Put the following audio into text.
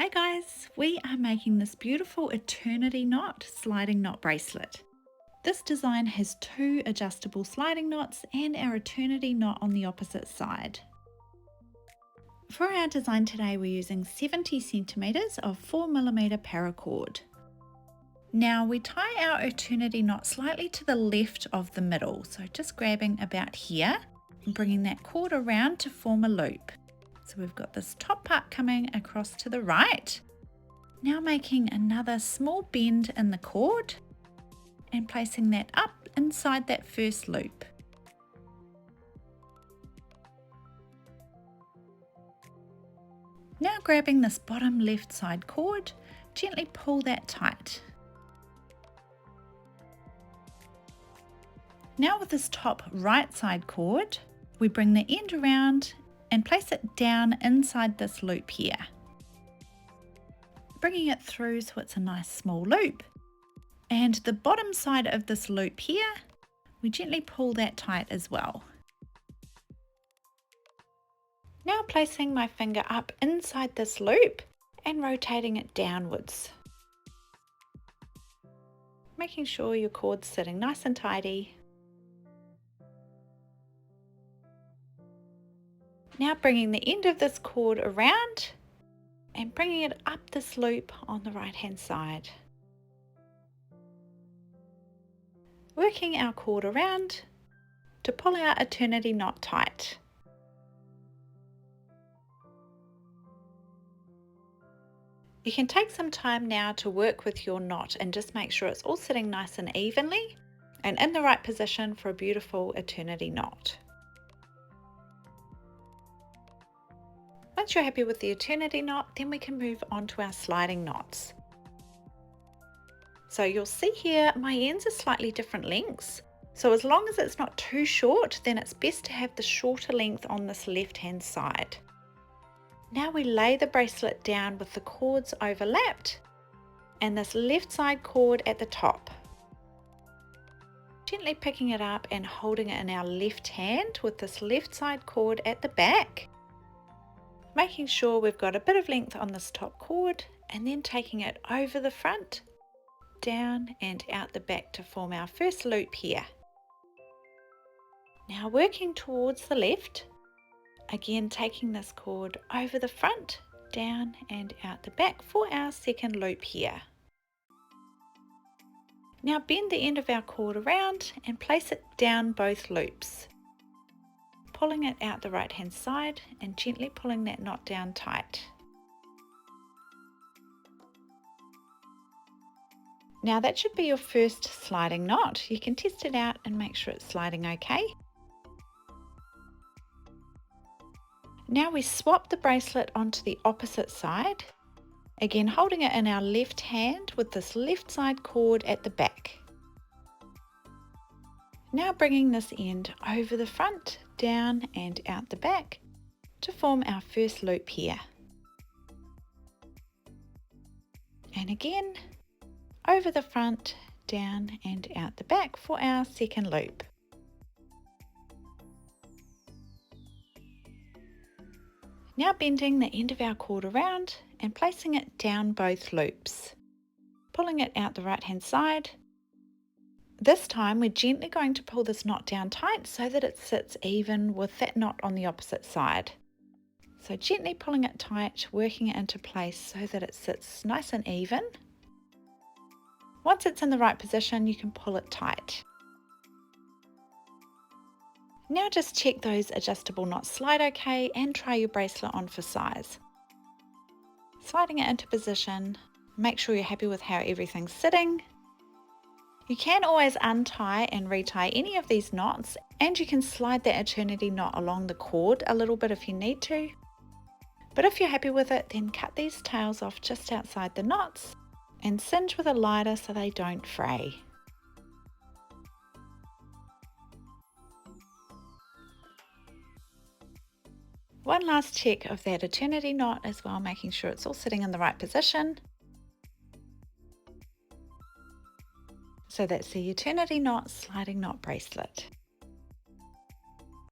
Hi guys, we are making this beautiful eternity knot sliding knot bracelet. This design has 2 adjustable sliding knots and our eternity knot on the opposite side. For our design today we're using 70 centimeters of 4mm paracord. Now we tie our eternity knot slightly to the left of the middle, so just grabbing about here and bringing that cord around to form a loop. So we've got this top part coming across to the right. Now making another small bend in the cord and placing that up inside that first loop. Now grabbing this bottom left side cord, gently pull that tight. Now with this top right side cord, we bring the end around and place it down inside this loop here. Bringing it through so it's a nice small loop. And the bottom side of this loop here, we gently pull that tight as well. Now placing my finger up inside this loop and rotating it downwards. Making sure your cord's sitting nice and tidy. Now bringing the end of this cord around and bringing it up this loop on the right hand side. Working our cord around to pull our eternity knot tight. You can take some time now to work with your knot and just make sure it's all sitting nice and evenly and in the right position for a beautiful eternity knot. Once you're happy with the eternity knot, then we can move on to our sliding knots. So you'll see here my ends are slightly different lengths. So as long as it's not too short, then it's best to have the shorter length on this left hand side. Now we lay the bracelet down with the cords overlapped and this left side cord at the top. Gently picking it up and holding it in our left hand with this left side cord at the back. Making sure we've got a bit of length on this top cord and then taking it over the front, down and out the back to form our first loop here. Now working towards the left, again taking this cord over the front, down and out the back for our second loop here. Now bend the end of our cord around and place it down both loops. Pulling it out the right hand side and gently pulling that knot down tight. Now that should be your first sliding knot. You can test it out and make sure it's sliding okay. Now we swap the bracelet onto the opposite side, again holding it in our left hand with this left side cord at the back. Now bringing this end over the front, down and out the back to form our first loop here. And again, over the front, down and out the back for our second loop. Now bending the end of our cord around and placing it down both loops. Pulling it out the right hand side. This time we're gently going to pull this knot down tight so that it sits even with that knot on the opposite side. So gently pulling it tight, working it into place so that it sits nice and even. Once it's in the right position, you can pull it tight. Now just check those adjustable knots slide okay and try your bracelet on for size. Sliding it into position, make sure you're happy with how everything's sitting. You can always untie and retie any of these knots, and you can slide that eternity knot along the cord a little bit if you need to. But if you're happy with it, then cut these tails off just outside the knots and cinch with a lighter so they don't fray. One last check of that eternity knot as well, making sure it's all sitting in the right position. So that's the eternity knot sliding knot bracelet.